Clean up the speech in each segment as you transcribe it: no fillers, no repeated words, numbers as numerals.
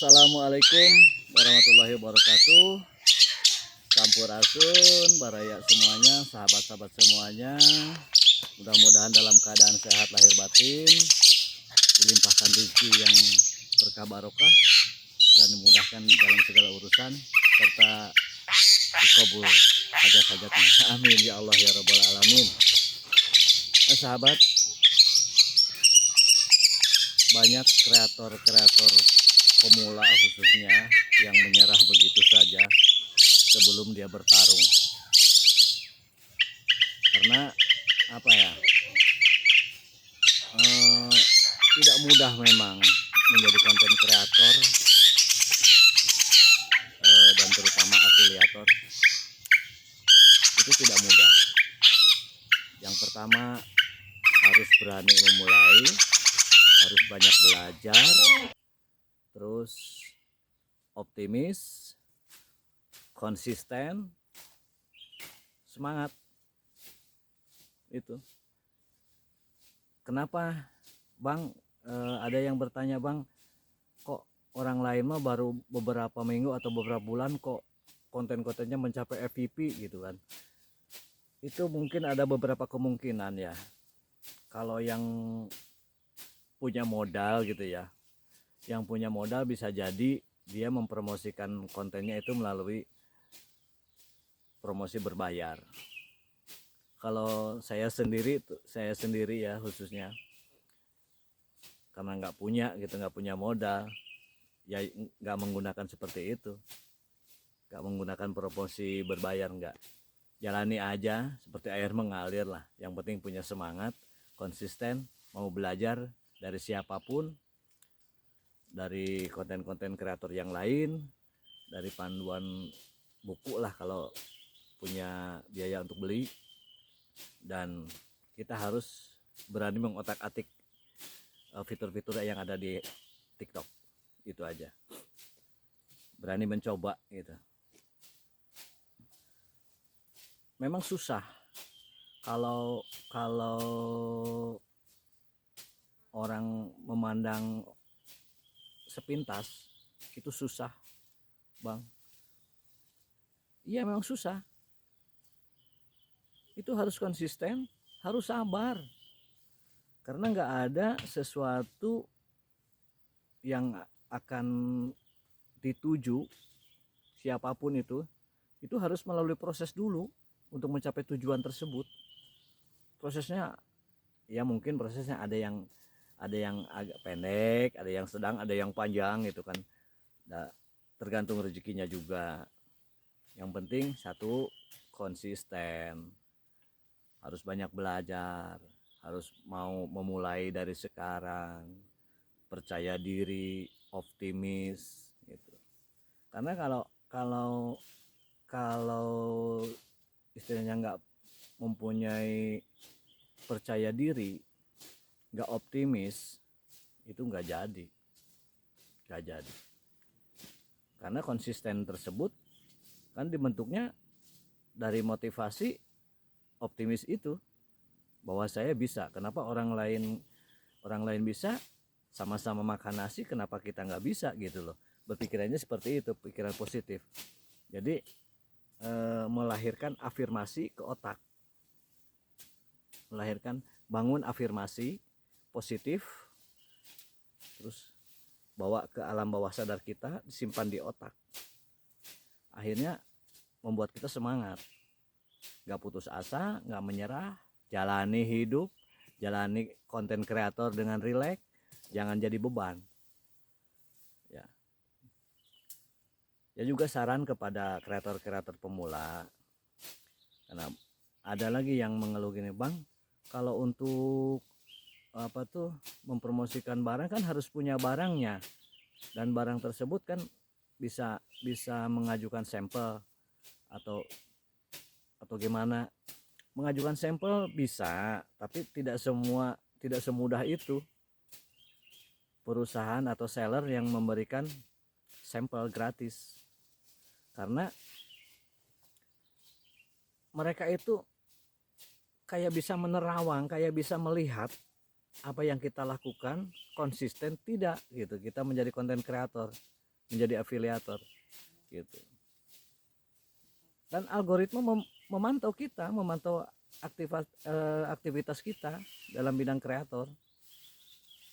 Assalamualaikum warahmatullahi wabarakatuh. Sampurasun, baraya semuanya, sahabat-sahabat semuanya. Mudah-mudahan dalam keadaan sehat lahir batin, dilimpahkan rezeki yang berkah barokah dan dimudahkan dalam segala urusan serta dikabul hajat-hajatnya. Amin ya Allah ya rabbal alamin. Sahabat, banyak kreator-kreator pemula khususnya yang menyerah begitu saja sebelum dia bertarung, karena apa ya, tidak mudah memang menjadi konten kreator dan terutama afiliator, itu tidak mudah. Yang pertama, harus berani memulai, harus banyak belajar, terus optimis, konsisten, semangat. Itu kenapa Bang, ada yang bertanya, Bang, kok orang lain mah baru beberapa minggu atau beberapa bulan kok konten-kontennya mencapai FYP gitu kan. Itu mungkin ada beberapa kemungkinan ya. Kalau yang punya modal gitu ya, yang punya modal bisa jadi dia mempromosikan kontennya itu melalui promosi berbayar. Kalau saya sendiri ya khususnya, karena nggak punya modal, ya nggak menggunakan seperti itu, nggak menggunakan promosi berbayar, nggak, jalani aja seperti air mengalir lah. Yang penting punya semangat, konsisten, mau belajar dari siapapun, dari konten-konten kreator yang lain, dari panduan buku lah kalau punya biaya untuk beli. Dan kita harus berani mengotak-atik fitur-fitur yang ada di TikTok. Itu aja, berani mencoba gitu. Memang susah kalau orang memandang sepintas, itu susah, Bang. Iya, memang susah. Itu harus konsisten, harus sabar, karena nggak ada sesuatu yang akan dituju siapapun itu harus melalui proses dulu untuk mencapai tujuan tersebut. Prosesnya ya mungkin prosesnya ada yang agak pendek, ada yang sedang, ada yang panjang gitu kan. Tergantung rezekinya juga. Yang penting satu, konsisten, harus banyak belajar, harus mau memulai dari sekarang, percaya diri, optimis gitu. Karena kalau istilahnya nggak mempunyai percaya diri, nggak optimis, itu nggak jadi. Karena konsisten tersebut kan dibentuknya dari motivasi optimis itu, bahwa saya bisa. Kenapa orang lain bisa, sama-sama makan nasi, kenapa kita nggak bisa gitu loh. Berpikirannya seperti itu, pikiran positif. Jadi melahirkan afirmasi ke otak, bangun afirmasi positif, terus bawa ke alam bawah sadar kita, disimpan di otak. Akhirnya membuat kita semangat, gak putus asa, gak menyerah, jalani hidup, jalani konten kreator dengan rileks, jangan jadi beban. Ya juga saran kepada kreator-kreator pemula, karena ada lagi yang mengeluh gini, Bang, kalau untuk mempromosikan barang kan harus punya barangnya, dan barang tersebut kan bisa mengajukan sampel atau gimana. Mengajukan sampel bisa, tapi tidak semudah itu perusahaan atau seller yang memberikan sampel gratis, karena mereka itu kayak bisa menerawang, kayak bisa melihat apa yang kita lakukan konsisten tidak gitu. Kita menjadi konten kreator, menjadi afiliator gitu. Dan algoritma memantau kita, memantau aktivitas kita dalam bidang kreator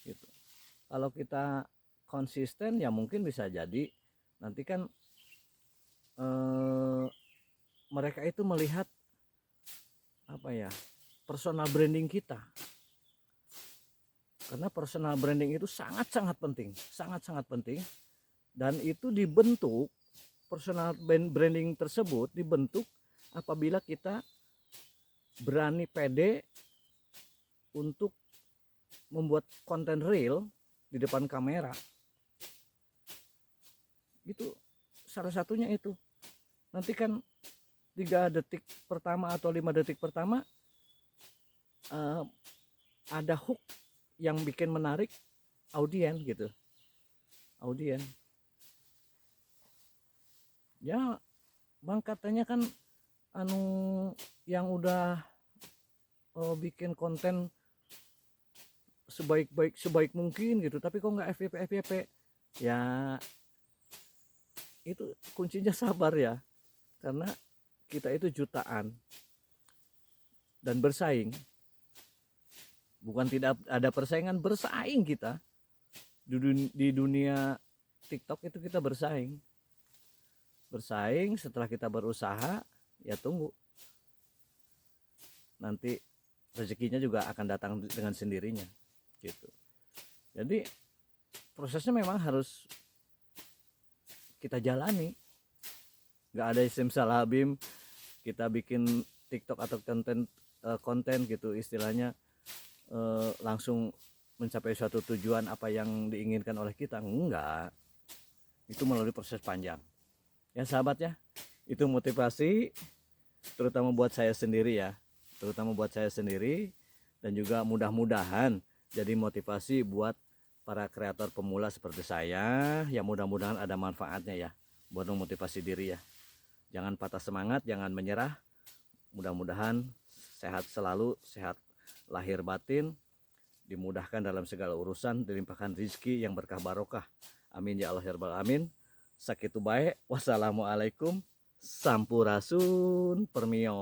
gitu. Kalau kita konsisten ya mungkin bisa jadi nanti kan mereka itu melihat apa ya, personal branding kita, karena personal branding itu sangat-sangat penting dan itu dibentuk, personal branding tersebut dibentuk apabila kita berani pede untuk membuat konten real di depan kamera. Itu salah satunya itu. Nanti kan 3 detik pertama atau 5 detik pertama ada hook yang bikin menarik audien gitu. Audien. Ya, Bang katanya kan yang udah bikin konten sebaik mungkin gitu, tapi kok nggak FYP. Ya itu kuncinya sabar ya, karena kita itu jutaan dan bersaing. Bukan tidak ada persaingan, bersaing kita di dunia TikTok itu kita bersaing. Setelah kita berusaha ya tunggu, nanti rezekinya juga akan datang dengan sendirinya gitu. Jadi prosesnya memang harus kita jalani, nggak ada simsalabim kita bikin TikTok atau konten gitu istilahnya langsung mencapai suatu tujuan apa yang diinginkan oleh kita. Enggak, itu melalui proses panjang ya sahabat ya. Itu motivasi terutama buat saya sendiri ya, dan juga mudah-mudahan jadi motivasi buat para kreator pemula seperti saya, ya mudah-mudahan ada manfaatnya ya buat memotivasi diri ya. Jangan patah semangat, jangan menyerah. Mudah-mudahan sehat selalu, sehat lahir batin, dimudahkan dalam segala urusan, dilimpahkan rezeki yang berkah barokah. Amin ya Allah ya rabbal alamin. Sakitu bae. Wassalamualaikum. Sampurasun permiyo.